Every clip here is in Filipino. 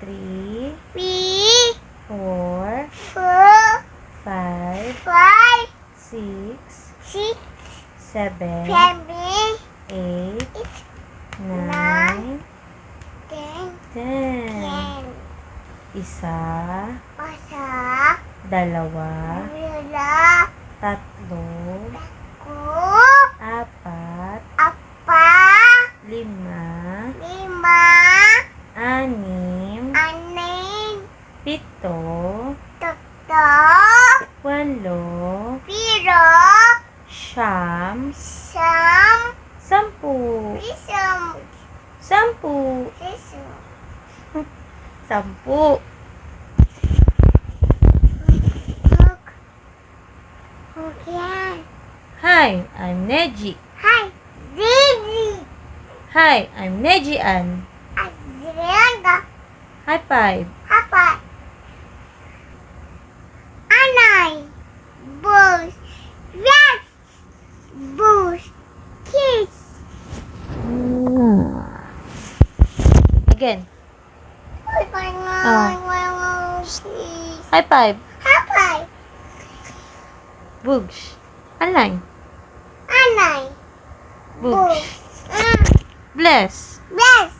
3, three, 4, four, 5, five, 6, six, 7, seven, 8, 9, nine, 10, 10. 10. Isa, Pasak, dalawa, wala, 3, ko, 4, apa, 5, 5, 6, anim, 7, tatlo, 8, piro, 9, siyam, 10. isang, 10. isang. 10. Okay. Hi, I'm Neji. Hi, Didi. Hi, I'm Neji Ann. Adriana. High five. Papa. Anay. Bus. Yes. Bus. Kiss. Again. Kiss. High five. Papa. Boogs. Align. Anay. Boogs. Bless. Yes.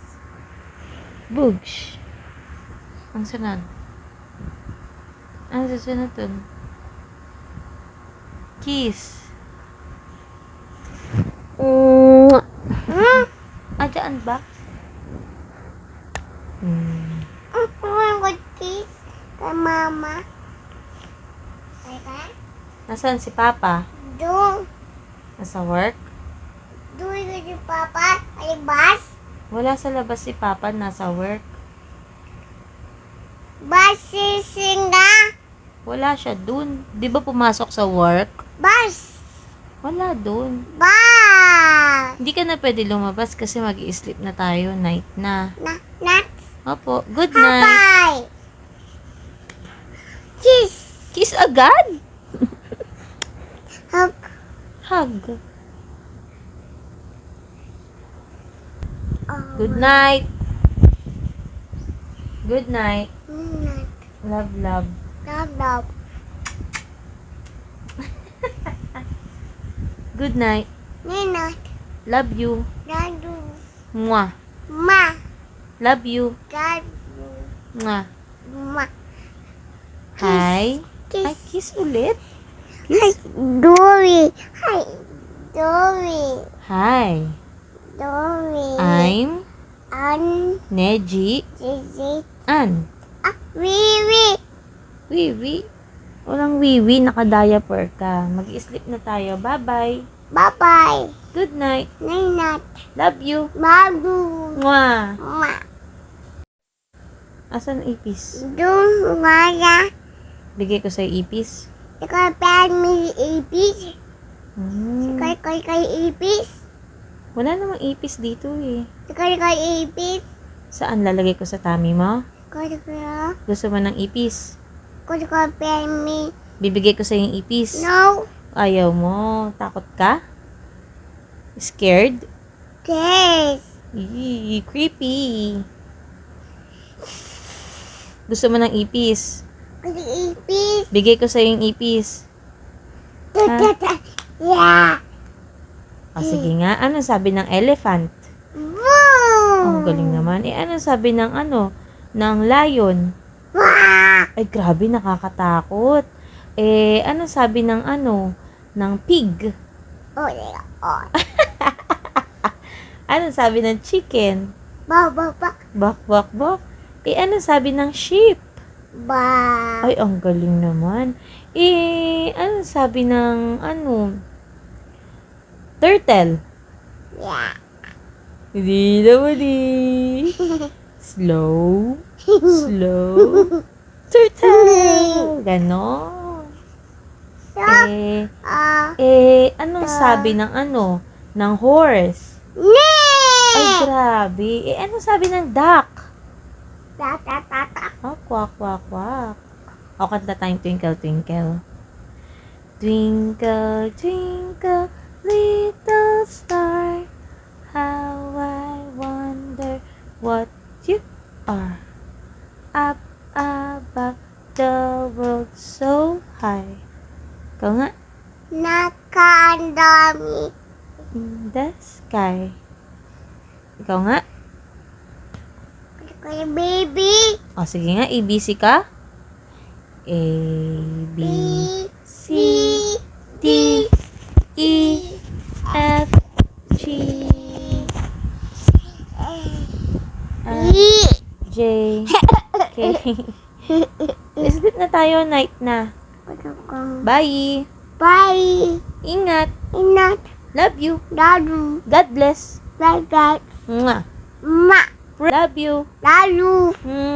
Boogs. Ang sunod. Ang susunod dun. Kiss. Dyan ba? Good kiss kay mama. Teka. Nasaan si Papa? Doon. Nasa work? Doon yung papa. Ay, bus. Wala sa labas si Papa, nasa work. Bus sisinga. Wala siya dun. Di ba pumasok sa work? Bus. Wala dun. Bus. Hindi ka na pwede lumabas kasi mag-i-sleep na tayo. Night na. Not. Opo. Good night. Bye. Kiss. Kiss agad. Hug. Hug. Good night. Good night. Not. Love, love. Love. Good night. Ninot. Love you. Dadu. Mwah. Ma. Love you. Dadu. Mwah. Ma. Hi. Kiss. Ay, kiss ulit. Hi, Dory. Hi, Dory. Hi. Dory. I'm An. Neji Zizi. Ann. Wiwi. Wiwi. Walang wiwi, naka-diaper ka. Mag-sleep na tayo. Bye-bye. Bye-bye. Good night. Ninot. Love you. Babu. Mwah. Ma. Asan ipis? Doon wala. Bigay ko sa'yo ipis. Ikaw pa may ipis. Hmm. Ikaw ipis. Wala namang ipis dito eh. Ikaw ipis. Saan lalagay ko sa tummy mo? Ikaw Gusto mo ng ipis? pa may. Bibigay ko sa'yo yung ipis. No. Ayaw mo. Takot ka? Scared? Yes. Eee, creepy. Gusto mo ng ipis? Ipis. Bigay ko sa'yo yung ipis. Yeah. O sige nga, anong sabi ng elephant? Woo. Ang galing naman. Anong sabi ng ng lion? Wah. Ay, grabe, nakakatakot. Anong sabi ng ng pig? Oh. Anong sabi ng chicken? Ba. Bak, bak, bak. Anong sabi ng sheep? Ba. Ay, ang galing naman. Anong sabi ng turtle? Yeah. Hindi naman eh. Slow. Slow. Turtle. Ganon. Anong sabi ng ng horse? Ay, grabe. Anong sabi ng duck? Oh, quack, quack, quack. O, kanta tayong Twinkle, Twinkle. Twinkle, twinkle, little star, how I wonder what you are. up above the world so high. Ikaw nga. Nakaandami. In the sky. Ikaw nga. Kaya baby. O, sige nga. ABC ka. A, B, C, D, E, F, G, J, K. Sleep na tayo. Night na. Bye. Bye. Ingat. Inat. Love you. Lalu. God bless. Lagat. Mwah. Ma. Love you. Lalu. Mwah.